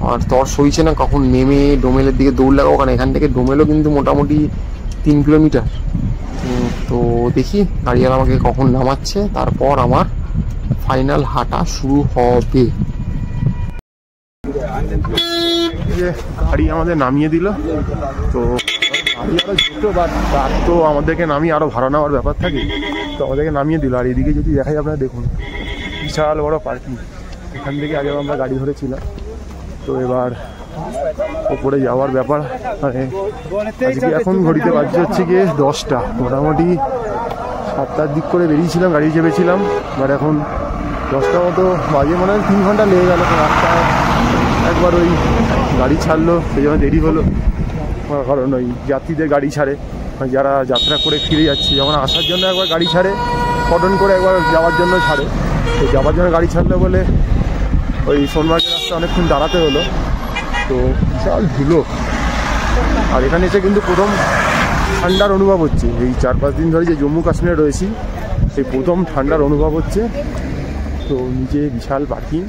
আর তর সইছে না কখন নেমে ডোমেলের দিকে দৌড় লাগাবো, কারণ এখান থেকে ডোমেলও কিন্তু মোটামুটি 3 কিলোমিটার। তো দেখি গাড়িওয়ালা আমাকে কখন নামাচ্ছে, তারপর আমার ফাইনাল হাঁটা শুরু হবে। গাড়ি আমাদের নামিয়ে দিল, তো গাড়ি আরো যেত, বাট তার তো আমাদেরকে নামিয়ে আরো ভাড়া নেওয়ার ব্যাপার থাকে, তো আমাদেরকে নামিয়ে দিল। আর এদিকে যদি দেখাই আপনারা দেখুন, বিশাল বড় পার্কিং, এখান থেকে আগে আমরা গাড়ি ধরেছিলাম। তো এবার ওপরে যাওয়ার ব্যাপার, মানে আজকে এখন ঘড়িতে বাজছে হচ্ছে গিয়ে 10টা, মোটামুটি 7টার দিক করে বেরিয়েছিলাম, গাড়ি চেপেছিলাম, বাট এখন 10টা মতো বাজে, মনে হয় 3 ঘন্টা লেগে গেল। রাস্তায় একবার ওই গাড়ি ছাড়লো, সেই জন্য দেরি হলো, কারণ ওই যাত্রীদের গাড়ি ছাড়ে, যারা যাত্রা করে ফিরে যাচ্ছে, যেমন আসার জন্য একবার গাড়ি ছাড়ে, কটন করে একবার যাওয়ার জন্য ছাড়ে। তো যাওয়ার জন্য গাড়ি ছাড়লো বলে ওই সোনমার্গের রাস্তা অনেকক্ষণ দাঁড়াতে হলো। তো বিশাল ধুলো, আর এখানে এসে কিন্তু প্রথম ঠান্ডার অনুভব হচ্ছে। এই 4-5 দিন ধরে যে জম্মু কাশ্মীরে রয়েছি, সেই প্রথম ঠান্ডার অনুভব হচ্ছে। তো নিচে বিশাল পার্কিং,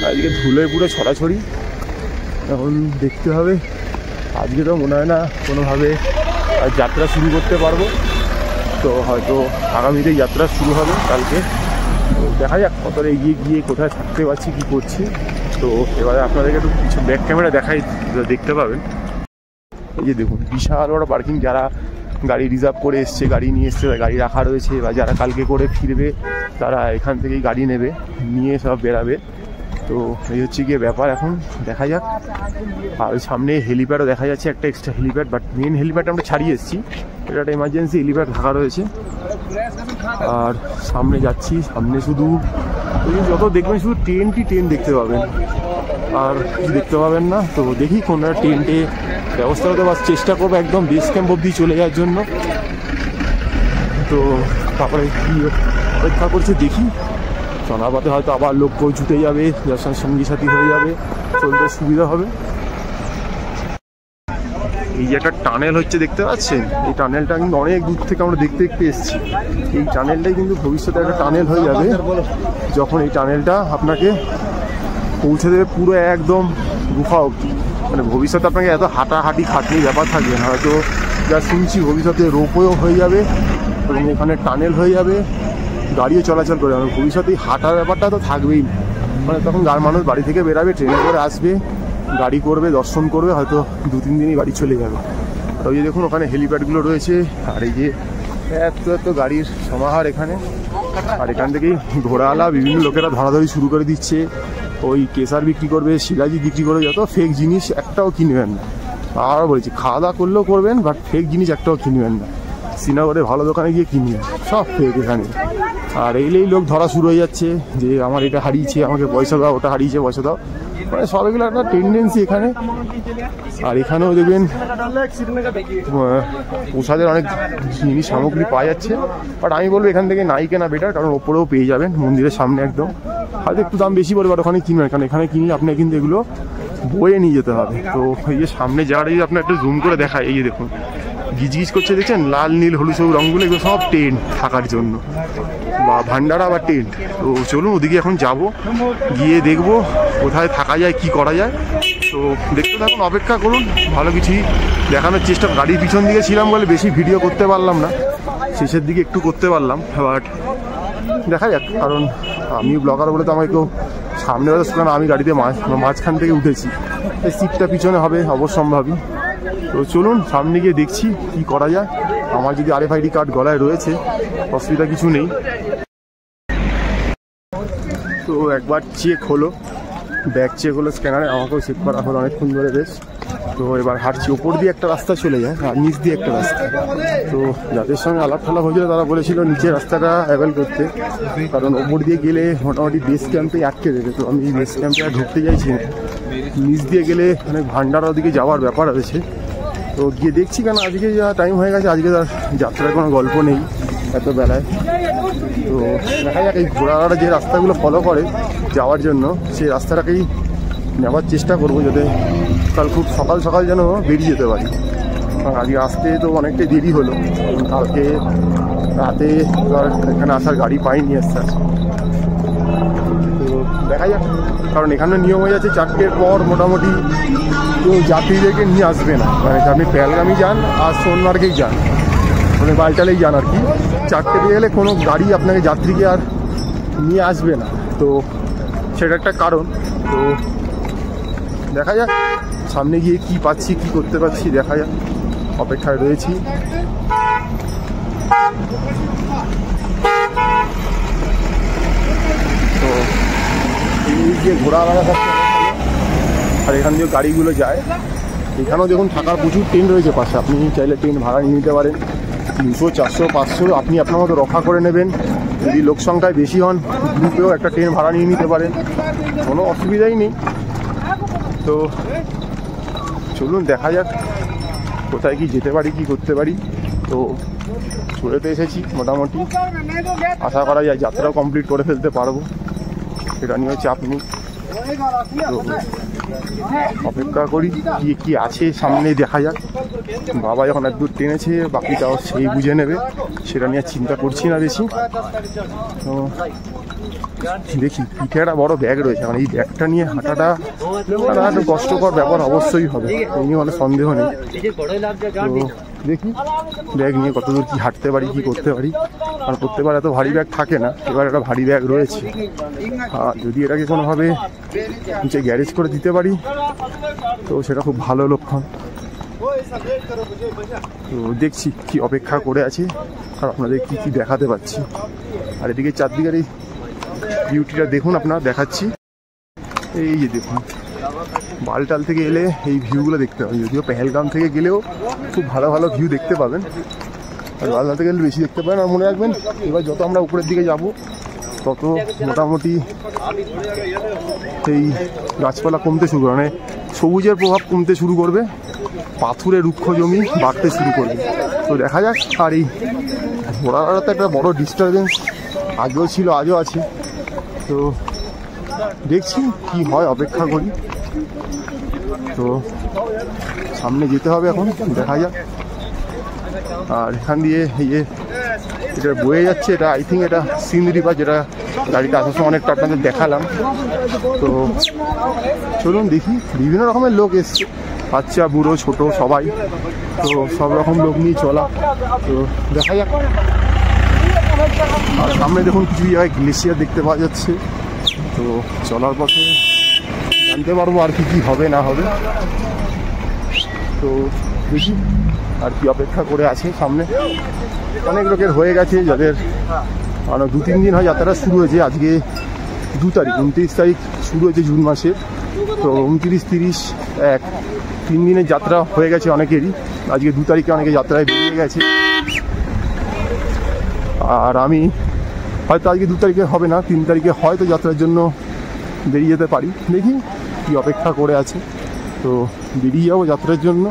আজকে ধুলোয় পুরো ছড়াছড়ি। এখন দেখতে হবে, আজকে তো মনে হয় না কোনোভাবে যাত্রা শুরু করতে পারবো, তো হয়তো আগামীতেই যাত্রা শুরু হবে কালকে। তো দেখা যাক কতটা এগিয়ে গিয়ে কোথায় থাকতে পারছি, কী করছি। তো এবারে আপনাদেরকে একটু কিছু ব্যাক ক্যামেরা দেখাই, দেখতে পাবেন। এই যে দেখুন বিশাল বড় পার্কিং, যারা গাড়ি রিজার্ভ করে এসছে, গাড়ি নিয়ে এসছে, গাড়ি রাখা রয়েছে, বা যারা কালকে করে ফিরবে তারা এখান থেকেই গাড়ি নেবে, নিয়ে সব বেরাবে। তো এই হচ্ছে গিয়ে ব্যাপার, এখন দেখা যাক। আর সামনে হেলিপ্যাডও দেখা যাচ্ছে, একটা extra helipad, but main helipad আমরা ছাড়িয়ে এসেছি, এটা একটা এমার্জেন্সি হেলিপ্যাড থাকা রয়েছে। আর সামনে যাচ্ছি, সামনে শুধু যত দেখবেন শুধু ট্রেন দেখতে পাবেন, আর কিছু দেখতে পাবেন না। তো দেখি কোনো ট্রেনটে ব্যবস্থা হতে, বা চেষ্টা করবো একদম বেস ক্যাম্প অবধি চলে যাওয়ার জন্য। তো তারপরে কী অপেক্ষা করছে দেখি, চলাপথে হয়তো আবার লোক ছুটে যাবে, যার সঙ্গে সঙ্গী সাথী হয়ে যাবে, চলতে সুবিধা হবে। এই যে একটা টানেল হচ্ছে দেখতে পাচ্ছেন, এই টানেলটা কিন্তু অনেক দূর থেকে আমরা দেখতে দেখতে এসেছি। এই টানেলটাই কিন্তু ভবিষ্যতে একটা টানেল হয়ে যাবে, যখন এই টানেলটা আপনাকে পৌঁছে দেবে পুরো একদম গুফা অবধি। মানে ভবিষ্যতে আপনাকে এত হাঁটাহাঁটি খাটনি ব্যাপার থাকবে না, হয়তো যা শুনছি ভবিষ্যতে রোপওয়েও হয়ে যাবে এবং এখানে টানেল হয়ে যাবে, গাড়িও চলাচল করে যাবে। ভবিষ্যতে এই হাঁটার ব্যাপারটা তো থাকবেই না, মানে তখন মানুষ বাড়ি থেকে বেরাবে, ট্রেনে করে আসবে, গাড়ি করবে, দর্শন করবে, হয়তো 2-3 দিনই বাড়ি চলে যাবে। আর ওই যে দেখুন ওখানে হেলিপ্যাডগুলো রয়েছে, আর এই যে এত গাড়ির সমাহার এখানে। আর এখান থেকেই ঘোড়াওয়ালা বিভিন্ন লোকেরা ধরাধরি শুরু করে দিচ্ছে, ওই কেসার বিক্রি করবে, শিলাজি বিক্রি করবে, যত ফেক জিনিস একটাও কিনবেন না। আর বলছি খাওয়া দাওয়া করলেও করবেন, বাট ফেক জিনিস একটাও কিনবেন না। শ্রীনগরে ভালো দোকানে গিয়ে কিনবেন, সব ফেক এখানে। আর এইলেই লোক ধরা শুরু হয়ে যাচ্ছে যে আমার এটা হারিয়েছে, আমাকে পয়সা দাও, ওটা হারিয়েছে পয়সা দাও, মানে সব এগুলো একটা টেন্ডেন্সি এখানে। আর এখানেও দেখবেন প্রসাদের অনেক জিনিস সামগ্রী পাওয়া যাচ্ছে, বাট আমি বলবো এখান থেকে নাই কেনা বেটার, কারণ ওপরেও পেয়ে যাবেন মন্দিরের সামনে একদম। হয়তো একটু দাম বেশি পড়বে, ওখানে কিনবেন, কারণ এখানে কিনলে আপনাকে কিন্তু এগুলো বয়ে নিয়ে যেতে হবে। তো এই যে সামনে যাওয়ার এই আপনার একটু জুম করে দেখায়, এই যে দেখুন গিজগিজ করছে দেখছেন, লাল নীল হলুদ সবুজ রঙগুলো, এগুলো সব টেন্ট থাকার জন্য বা ভান্ডারা বা টেন্ট। তো চলুন ওদিকে এখন যাব, গিয়ে দেখবো কোথায় থাকা যায়, কি করা যায়। তো দেখতে থাকুন, অপেক্ষা করুন, ভালো কিছুই দেখানোর চেষ্টা। গাড়ির পিছন দিকে ছিলাম বলে বেশি ভিডিও করতে পারলাম না, শেষের দিকে একটু করতে পারলাম, বাট দেখা যাক, কারণ আমি ব্লগার বলে তো আমাকে কেউ সামনে বসে, কারণ আমি গাড়িতে মাঝখান থেকে উঠেছি, এই সিটটা পিছনে হবে অবশ্যম্ভাবী। তো চলুন সামনে গিয়ে দেখছি কি করা যায়। আমার যদি RFID কার্ড গলায় রয়েছে অসুবিধা কিছু নেই। তো একবার চেক হলো, ব্যাগ চেক হলো স্ক্যানারে, আমাকেও চেক করা হলো অনেকক্ষণ ধরে বেশ। তো এবার হাঁটছি, ওপর দিয়ে একটা রাস্তা চলে যায় আর নিচ দিয়ে একটা রাস্তা। তো যাদের সঙ্গে আলাপ ঠালাপ হয়েছিল তারা বলেছিল নিচের রাস্তাটা অ্যাভেল করতে, কারণ ওপর দিয়ে গেলে মোটামুটি বেস ক্যাম্পে আটকে দেবে। তো আমি বেস ক্যাম্পে আর ঢুকতে চাইছি না, নিচ দিয়ে গেলে মানে ভান্ডারার দিকে যাওয়ার ব্যাপার আছে। তো গিয়ে দেখছি, কেন আজকে যা টাইম হয়ে গেছে, আজকে তার যাত্রার কোনো গল্প নেই এত বেলায়। তো দেখা যাক, এই ঘোড়াওয়ালা যে রাস্তাগুলো ফলো করে যাওয়ার জন্য, সেই রাস্তাটাকেই নেওয়ার চেষ্টা করবো, যাতে কাল খুব সকাল সকাল যেন বেরিয়ে যেতে পারি। কারণ আজকে আসতে তো অনেকটাই দেরি হলো, কালকে রাতে এখানে আসার গাড়ি পাইনি আসতে। তো দেখা যাক, কারণ এখানে নিয়ম হয়ে যাচ্ছে 4টের পর মোটামুটি কেউ যাত্রীদেরকে নিয়ে আসবে না। মানে আপনি পেহেলগামই যান আর সোনমার্গেই যান, মানে বালটালেই যান আর কি, 4টে পেয়ে গেলে কোনো গাড়ি আপনাকে যাত্রীকে আর নিয়ে আসবে না। তো সেটা একটা কারণ। তো দেখা যাক সামনে গিয়ে কি পাচ্ছি, কি করতে পারছি, দেখা যাক, অপেক্ষায় রয়েছি। তো এই যে ঘোড়াওয়ালা থাকছে, আর এখান দিয়ে গাড়িগুলো যায়, এখানেও দেখুন থাকার প্রচুর ট্রেন রয়েছে পাশে, আপনি চাইলে ট্রেন ভাড়া নিয়ে নিতে পারেন, 200, 400, 500 আপনি আপনার মতো রক্ষা করে নেবেন। যদি লোক সংখ্যায় বেশি হন, গ্রুপেও একটা ট্রেন ভাড়া নিয়ে নিতে পারেন, কোনো অসুবিধাই নেই। তো চলুন দেখা যাক কোথায় কি যেতে পারি, কি করতে পারি। তো চলেতে এসেছি মোটামুটি, আশা করা যায় যাত্রাও কমপ্লিট করে ফেলতে পারবো, সেটা নিয়েও চাপ নেই। তো অপেক্ষা করি কি আছে সামনে, দেখা যাক। বাবা যখন এক দূর টেনেছে, বাকিটাও সেই বুঝে নেবে, সেটা নিয়ে চিন্তা করছি না বেশি। তো দেখি, পিঠে একটা বড় ব্যাগ রয়েছে, কারণ এই ব্যাগটা নিয়ে হাঁটাটা একটু কষ্টকর ব্যাপার অবশ্যই হবে, এই নিয়ে কোনো সন্দেহ নেই। তো দেখি ব্যাগ নিয়ে কতদূর কি হাঁটতে পারি, কি করতে পারি। আর প্রত্যেকবার এত ভারী ব্যাগ থাকে না, এবার একটা ভারী ব্যাগ রয়েছে। আর যদি এটাকে কোনোভাবে নিচে গ্যারেজ করে দিতে পারি তো সেটা খুব ভালো লক্ষণ। তো দেখছি কি অপেক্ষা করে আছে, আর আপনাদের কি কি দেখাতে পাচ্ছি। আর এদিকে চারদিকের এই বিউটিটা দেখুন, আপনারা দেখাচ্ছি। এই যে দেখুন, বালটাল থেকে এলে এই ভিউগুলো দেখতে পাবেন, যদিও পেহেলগাম থেকে গেলেও খুব ভালো ভালো ভিউ দেখতে পাবেন, আর বালটাল থেকে গেলে বেশি দেখতে পাবেন। আর মনে রাখবেন, এবার যত আমরা উপরের দিকে যাব তত মোটামুটি এই গাছপালা কমতে শুরু করবে, মানে সবুজের প্রভাব কমতে শুরু করবে, পাথুরে রুক্ষ জমি বাড়তে শুরু করবে। তো দেখা যাক। আর এই ঘোড়াটা একটা বড় ডিস্টারবেন্স আগেও ছিল, আজও আছে। তো দেখছি কি হয়, অপেক্ষা করি। তো সামনে যেতে হবে এখন, দেখা যাক। আর এখান দিয়ে এই যে এটা বয়ে যাচ্ছে, এটা আই থিঙ্ক এটা সিন্দ রিভার, যেটা গাড়িটা আসার সময় অনেকটা আপনাদের দেখালাম। তো চলুন দেখি, বিভিন্ন রকমের লোক এসছে, বাচ্চা বুড়ো ছোট সবাই, তো সব রকম লোক নিয়ে চলা, তো দেখা যাক। আর সামনে দেখুন কিছু জায়গায় গ্লেশিয়ার দেখতে পাওয়া যাচ্ছে, তো চলার পথে জানতে পারবো আর কি হবে না হবে। তো দেখি আর কি অপেক্ষা করে আছে সামনে। অনেক লোকের হয়ে গেছে, যাদের 2-3 দিন হয় যাত্রাটা শুরু হয়েছে। আজকে 2 তারিখ, 29 তারিখ শুরু হয়েছে জুন মাসের, তো 29, 30, 1 3 দিনের যাত্রা হয়ে গেছে অনেকেরই। আজকে 2 তারিখে অনেকে যাত্রায় বেরিয়ে গেছে, আর আমি হয়তো আজকে 2 তারিখে হবে না, 3 তারিখে হয়তো যাত্রার জন্য বেরিয়ে যেতে পারি। দেখি কি অপেক্ষা করে আছে, তো বেরিয়ে যাবো যাত্রার জন্য।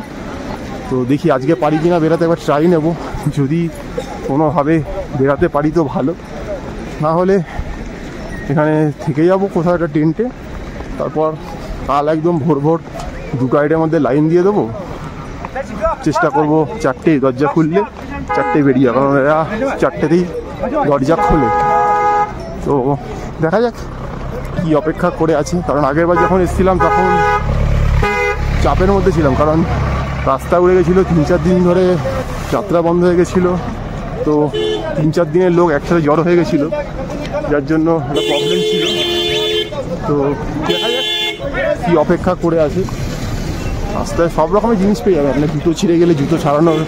তো দেখি আজকে পারি কিনা বেরাতে, একবার ট্রাই নেব। যদি কোনোভাবে বেরাতে পারি তো ভালো, না হলে এখানে থেকে যাব কোথাও একটা টেন্টে। তারপর কাল একদম ভোর ভোর 2 গাড়ির মধ্যে লাইন দিয়ে দেবো, চেষ্টা করব 4টে দরজা খুললে 4টে বেরিয়ে যাবে, কারণ এরা 4টেতেই দরজা খোলে। তো দেখা যাক কি অপেক্ষা করে আছে, কারণ আগের বার যখন এসেছিলাম তখন চাপের মধ্যে ছিলাম, কারণ রাস্তা উড়ে গেছিলো, 3-4 দিন ধরে যাত্রা বন্ধ হয়ে গেছিলো। তো 3-4 দিনের লোক একসাথে জড়ো হয়ে গেছিলো, যার জন্য একটা প্রবলেম ছিল। তো দেখা যাক কি অপেক্ষা করে আছে। রাস্তায় সব রকমের জিনিস পেয়ে যাবে, আপনার জুতো ছিঁড়ে গেলে জুতো ছাড়ানোর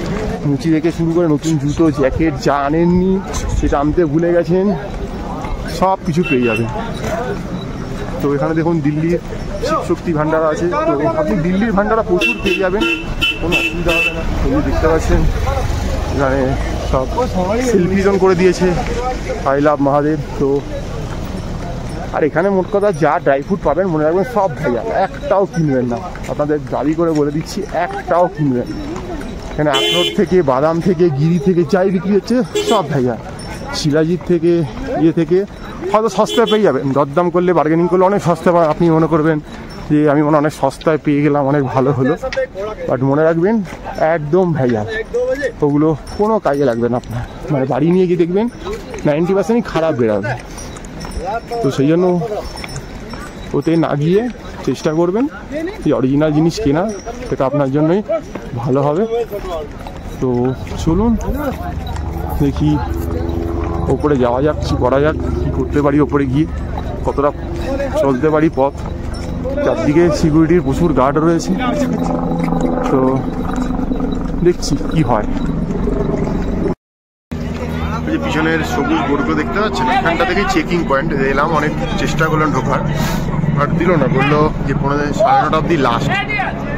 মুচি থেকে শুরু করে নতুন জুতো, জ্যাকেট যা আনেননি সেটা আনতে ভুলে গেছেন, সব কিছু পেয়ে যাবেন। তো এখানে দেখুন দিল্লির শিবশক্তি ভান্ডার আছে, তো আপনি দিল্লির ভান্ডারা প্রচুর পেয়ে যাবেন, কোনো অসুবিধা হবে না। আপনি দেখতে পাচ্ছেন এখানে সব সেলফি জোন করে দিয়েছে, আই লাভ মহাদেব। তো আর এখানে মোট কথা যা ড্রাই ফ্রুট পাবেন মনে রাখবেন সব ভেজাল, একটাও কিনবেন না, আপনাদের দাবি করে বলে দিচ্ছি, একটাও কিনবেন। এখানে আখরোট থেকে বাদাম থেকে গিরি থেকে যাই বিক্রি হচ্ছে সব ভেজাল। শিলাজিৎ থেকে থেকে হয়তো সস্তায় পেয়ে যাবেন, দরদাম করলে বার্গেনিং করলে অনেক সস্তা পাবেন। আপনি মনে করবেন যে আমি অনেক সস্তায় পেয়ে গেলাম, অনেক ভালো হলো, বাট মনে রাখবেন একদম ভেজাল, ওগুলো কোনো কাজে লাগবে না আপনার। মানে বাড়ি নিয়ে গিয়ে দেখবেন 90%ই খারাপ বেরাবে। তো সেই জন্য ওতে না গিয়ে চেষ্টা করবেন যে অরিজিনাল জিনিস কেনা, সেটা আপনার জন্যই ভালো হবে। তো চলুন দেখি ওপরে যাওয়া যাক, কি করা যাক, কী করতে পারি ওপরে গিয়ে, কতটা চলতে পারি পথ। চারদিকে সিকিউরিটির প্রচুর গার্ড রয়েছে, তো দেখছি কি হয়। পিছনের সবুজ বোর্ডগুলো দেখতে পাচ্ছেন, এখানটা থেকে চেকিং পয়েন্ট এলাম, অনেক চেষ্টা করলাম ঢোকার, আর দিল না, বললো যে 9:30 অবধি লাস্ট।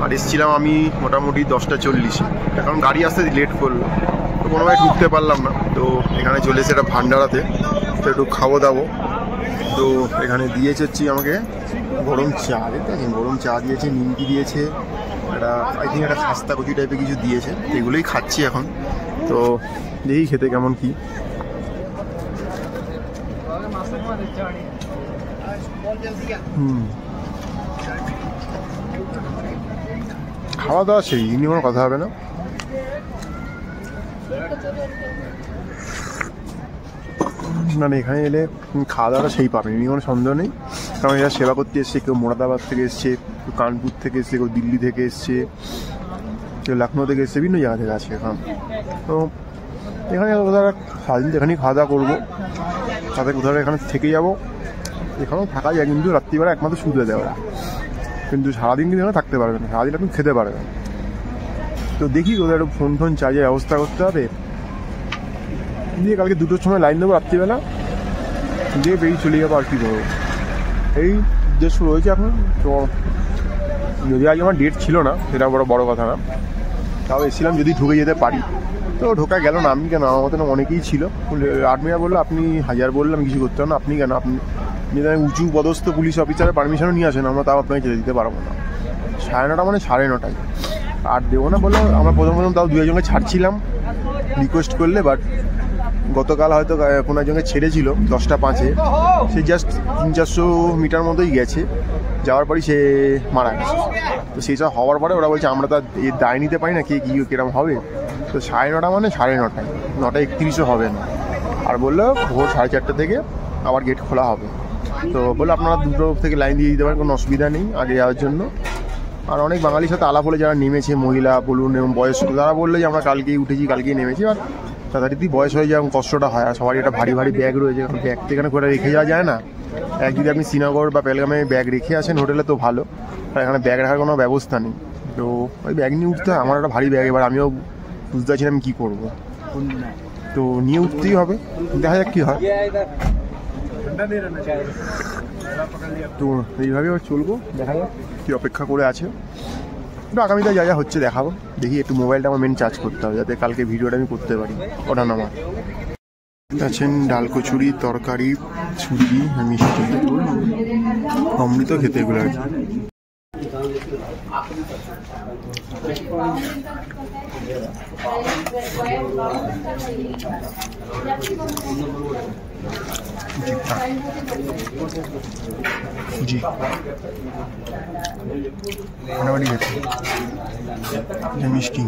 আর এসেছিলাম আমি মোটামুটি 10:40, এখন গাড়ি আসতে লেট করলো, তো কোনোভাবে ঢুকতে পারলাম না। তো এখানে চলে এসে একটা ভান্ডারাতে, তো একটু খাবো দাবো। তো এখানে দিয়েছে হচ্ছে আমাকে গরম চা, দেখতে পাচ্ছেন গরম চা দিয়েছে, নিমকি দিয়েছে, একটা আই থিঙ্ক একটা খাস্তা কচি টাইপের কিছু দিয়েছে, এগুলোই খাচ্ছি এখন। তো দেখি খেতে কেমন কি। খাওয়া দাওয়া সেই নিয়ে কোনো কথা হবে না। মানে এখানে এলে খাওয়া দাওয়াটা সেই পাবেন, এমনি কোনো সন্দেহ নেই, কারণ এরা সেবা করতে এসছে, কেউ মোরাদাবাদ থেকে এসছে, কেউ কানপুর থেকে এসছে, কেউ দিল্লি থেকে এসছে, কেউ লখনৌ থেকে এসছে, বিভিন্ন জায়গা থেকে আছে এখন। তো এখানে সারাদিন তো এখানেই খাওয়া দাওয়া করবো, তাদের কোথাও এখানে থেকে যাবো, এখানেও থাকা যায়, কিন্তু রাত্রিবেলা একমাত্র শুতে দেয় ওরা, কিন্তু সারাদিন কিন্তু এখানে থাকতে পারবেন না, সারাদিন আপনি খেতে পারবেন। তো দেখি ওদের একটু ফোন চার্জের ব্যবস্থা করতে হবে, দিয়ে কালকে 2টোর সময় লাইন দেবো রাত্রিবেলা, দিয়ে বেরিয়ে চলে যাবো। আর কি করবো, এই যে শুরু হয়েছে এখন। তো যদি আজ আমার ডেট ছিল না, সেটা বড় কথা না, তাও এসেছিলাম যদি ঢুকে যেতে পারি, তো ঢোকা গেল না। আমি কেন, আমার মতন অনেকেই ছিল, আর্মিরা বললো আপনি 1000 বললাম কিছু করতে হবে না, আপনি কেন, আপনি উঁচু পদস্থ পুলিশ অফিসারের পারমিশনও নিয়ে আসেন, আমরা তাও আপনাকে যেতে দিতে পারবো না। 9:30 মানে 9:30, আর দেবো না বললো। আমরা প্রথম তাও 2-একজনকে ছাড়ছিলাম রিকোয়েস্ট করলে, বাট গতকাল হয়তো কোনো একজনকে ছেড়েছিল 10:05, সে জাস্ট 300-400 মিটার মতোই গেছে, যাওয়ার পরই সে মারা গেছে। তো সেই সব হওয়ার পরে ওরা বলছে আমরা তো এর দায় নিতে পারি না, কে কী কিরম হবে। তো 9:30 মানে 9:30, 9:31 হবে না। আর বললো ভোর 4:30 থেকে আবার গেট খোলা হবে। তো বললো আপনারা দুটো থেকে লাইন দিয়ে দিতে পারেন, কোনো অসুবিধা নেই আগে যাওয়ার জন্য। আর অনেক বাঙালির সাথে আলাপ হলে যারা নেমেছে, মহিলা বলুন এবং বয়স্ক, তারা বললো যে আমরা কালকেই উঠেছি, কালকেই নেমেছি। আর তাড়াতাড়ি বয়স হয়ে যায় এবং কষ্টটা হয়। আর সবারই একটা ভারী ভারী ব্যাগ রয়েছে, কারণ ব্যাগ তো এখানে করে রেখে যাওয়া যায় না। এক যদি আপনি শ্রীনগর বা পেহেলগামে ব্যাগ রেখে আসেন হোটেলে তো ভালো, আর এখানে ব্যাগ রাখার কোনো ব্যবস্থা নেই। তো ওই ব্যাগ নিয়ে উঠতে হয়। আমার একটা ভারী ব্যাগ, এবার আমিও বুঝতে পারছি না আমি কী করবো। তো নিয়ে উঠতেই হবে, দেখা যাক কী হয়। তো এইভাবে চলবো, দেখা যাক কী অপেক্ষা করে আছে। একটু আগামীতে যা যা হচ্ছে দেখাবো। দেখি একটু মোবাইলটা আমার মেন চার্জ করতে হবে, যাতে কালকে ভিডিওটা আমি করতে পারি ওঠানামা। আছেন ডাল কচুরি, তরকারি, সুজি, মিষ্টি, অমৃত খেতে এগুলো আর কি। জি মোটামুটি খেতে মিষ্টি।